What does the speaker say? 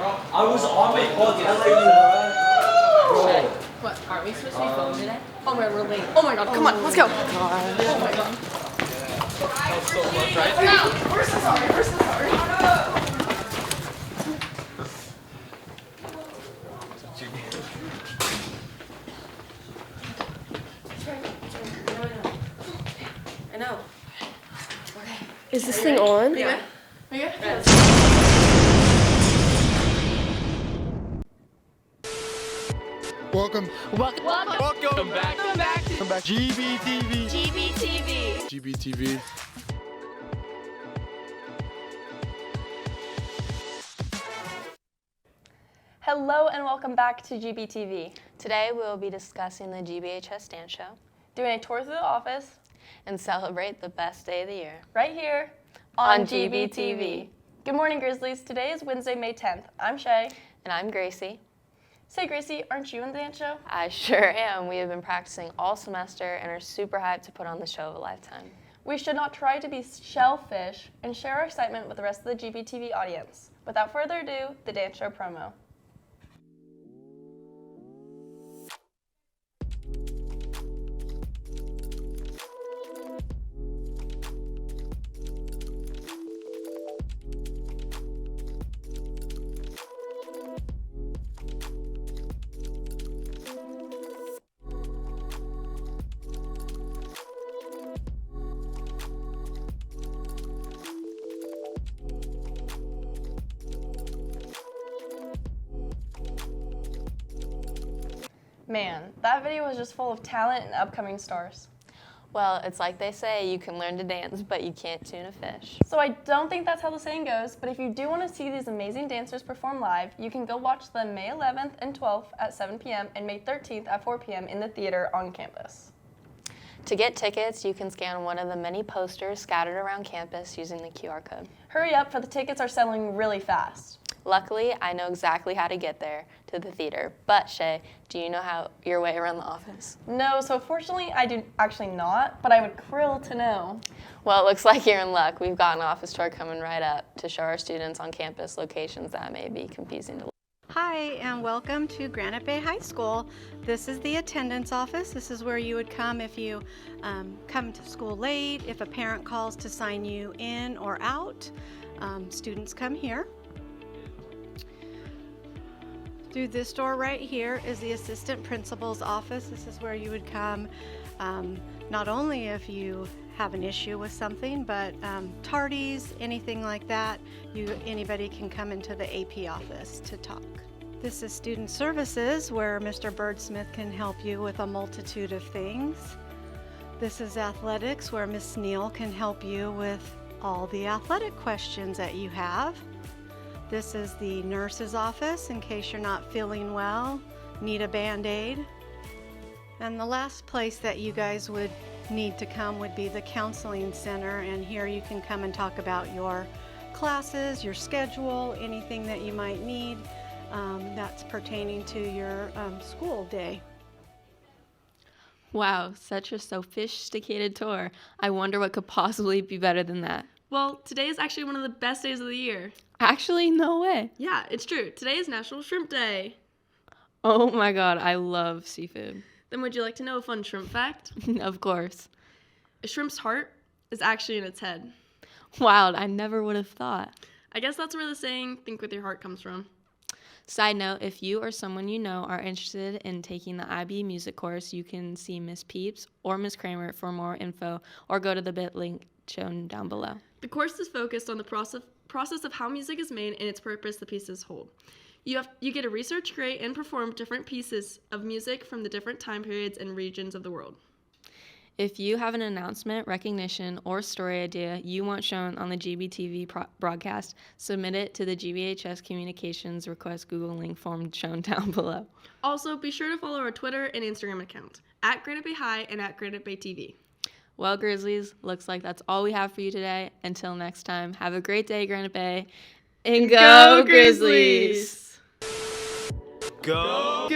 I was on my phone telling you, bro. What? Aren't we supposed to be filming today? Oh my god, we're late. Oh my god, come on, let's go. Oh my god. We're so sorry, we're so sorry. I know. Okay. Is this thing on? Yeah. Are you good? Yeah. Welcome back. GBTV. GBTV. Hello and welcome back to GBTV. Today we will be discussing the GBHS dance show Doing a tour through the office and celebrate the best day of the year. right here On on GBTV. GBTV. Good morning, Grizzlies. Today is Wednesday, May 10th. I'm Shay. And I'm Gracie. Say, Gracie, aren't you in the dance show? I sure am. We have been practicing all semester and are super hyped to put on the show of a lifetime. We should not try to be shellfish and share our excitement with the rest of the GBTV audience. Without further ado, the dance show promo. Man, that video was just full of talent and upcoming stars. Well, it's like they say, you can learn to dance, but you can't tune a fish. So I don't think that's how the saying goes, but if you do want to see these amazing dancers perform live, you can go watch them May 11th and 12th at 7 p.m. and May 13th at 4 p.m. in the theater on campus. To get tickets, you can scan one of the many posters scattered around campus using the QR code. Hurry up, for the tickets are selling really fast. Luckily, I know exactly how to get there to the theater. But Shay, do you know your way around the office? No, so fortunately I do actually not, but I would krill to know. Well, it looks like you're in luck. We've got an office tour coming right up to show our students on campus locations that may be confusing to. Hi, and welcome to Granite Bay High School. This is the attendance office. This is where you would come if you come to school late, if a parent calls to sign you in or out. Students come here. Through this door right here is the assistant principal's office. This is where you would come not only if you have an issue with something, but tardies, anything like that, anybody can come into the AP office to talk. This is student services, where Mr. Birdsmith can help you with a multitude of things. This is athletics, where Miss Neal can help you with all the athletic questions that you have. This is the nurse's office in case you're not feeling well, need a Band-Aid. And the last place that you guys would need to come would be the counseling center, and here you can come and talk about your classes, your schedule, anything that you might need that's pertaining to your school day. Wow, such a sophisticated tour. I wonder what could possibly be better than that. Well, today is actually one of the best days of the year. Actually, no way. Yeah, it's true. Today is National Shrimp Day. Oh my god, I love seafood. Then would you like to know a fun shrimp fact? Of course. A shrimp's heart is actually in its head. Wow, I never would have thought. I guess that's where the saying, think with your heart, comes from. Side note, if you or someone you know are interested in taking the IB music course, you can see Miss Peeps or Miss Kramer for more info, or go to the bit link shown down below. The course is focused on the process of how music is made and its purpose the pieces hold. You get to research, create, and perform different pieces of music from the different time periods and regions of the world. If you have an announcement, recognition, or story idea you want shown on the GBTV broadcast, submit it to the GBHS Communications Request Google link form shown down below. Also, be sure to follow our Twitter and Instagram account, @Granite Bay High and @Granite Bay TV. Well, Grizzlies, looks like that's all we have for you today. Until next time, have a great day, Granite Bay. And go Grizzlies! Go!